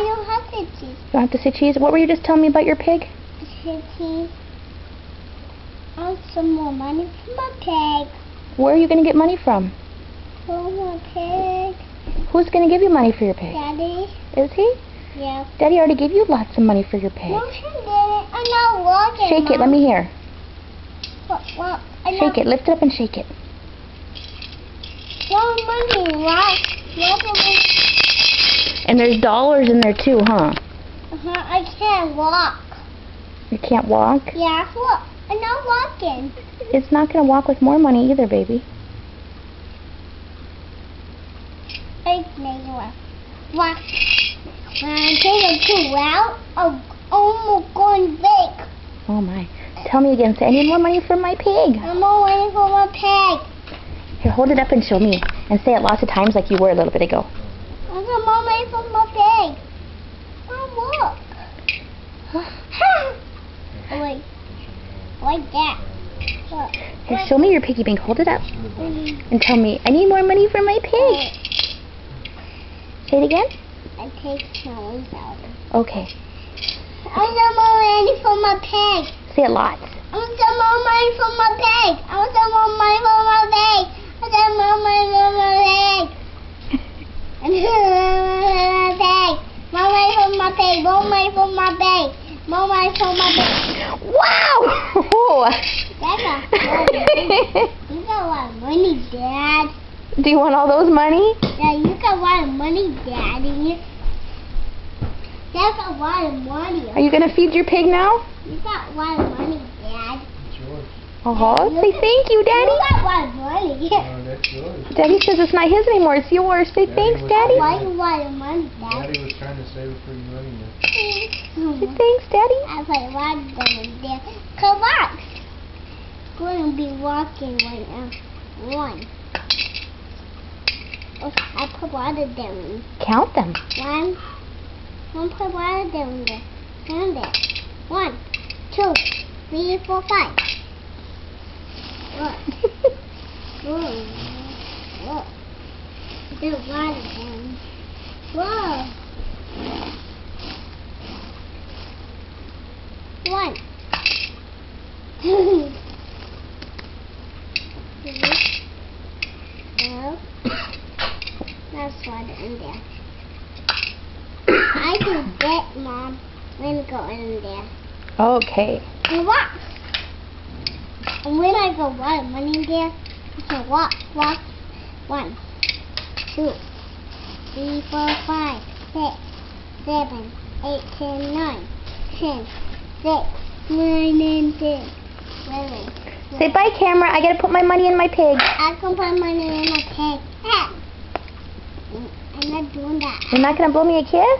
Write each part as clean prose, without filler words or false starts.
don't have the cheese. You don't have to say cheese? What were you just telling me about your pig? Cheese. I want some more money for my pig. Where are you going to get money from? For my pig. Who's going to give you money for your pig? Daddy. Is he? Yeah. Daddy already gave you lots of money for your pig. No, she didn't. I'm not walking, Shake Mom. it. Let me hear. What? Shake it. Lift it up and shake it. No money. What? And there's dollars in there too, huh? I can't walk. You can't walk? Yeah, look. I'm not walking. It's not going to walk with more money either, baby. I make it walk. When I take it too well, I'm almost going big. Oh my. Tell me again. Say, I need more money for my pig. I'm all waiting for my pig. Here, hold it up and show me. And say it lots of times like you were a little bit ago. I'm all waiting for my pig. Oh, look. Wait. Like that. Look. Here, show me your piggy bank. Hold it up. And tell me, I need more money for my pig. Say it again. I take stones out. Okay. I want more money for my pig. Say it lots. I want some more money for my pig. I want some more money for my pig. I want more money for my pig. More money for my pig. More money for my pig. More money for my pig. Wow! That's a lot of money. You got a lot of money, Dad. Do you want all those money? Yeah, you got a lot of money, Daddy. That's a lot of money. Are you going to feed your pig now? You got a lot of money, Dad. It's yours. Oh, say thank you, You Daddy. got a lot of money. Oh, that's yours. Daddy says it's not his anymore. It's yours. Say thanks, Daddy. Why you want the money, Dad? Daddy was trying to save it for you anyway. Say thanks, Daddy. I put a lot of them in there. Correct. Going to be walking right now. One. Oh, I put a lot of them in. Count them. One. One put a lot of them in there. And there. 1, 2, 3, 4, 5. Look. Look. There's a lot of them. Whoa. 1. 2. 3. 4. That's one in there. I can bet, Mom. When go in there. Okay. And walk. And when I go water money in there, I can walk. 1, 2, 3, 4, 5, 6, 7, 8, 10, 9, 10, 6, 9, and 10. 11. Say bye, camera. I got to put my money in my pig. I can put money in my pig. I'm not doing that. You're not going to blow me a kiss?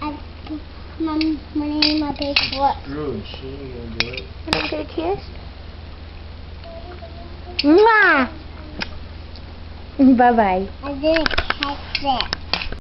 I put my money in my pig. What? Scrooge, she ain't gonna do it. You don't get a kiss? Mwah! Bye-bye. I didn't catch that.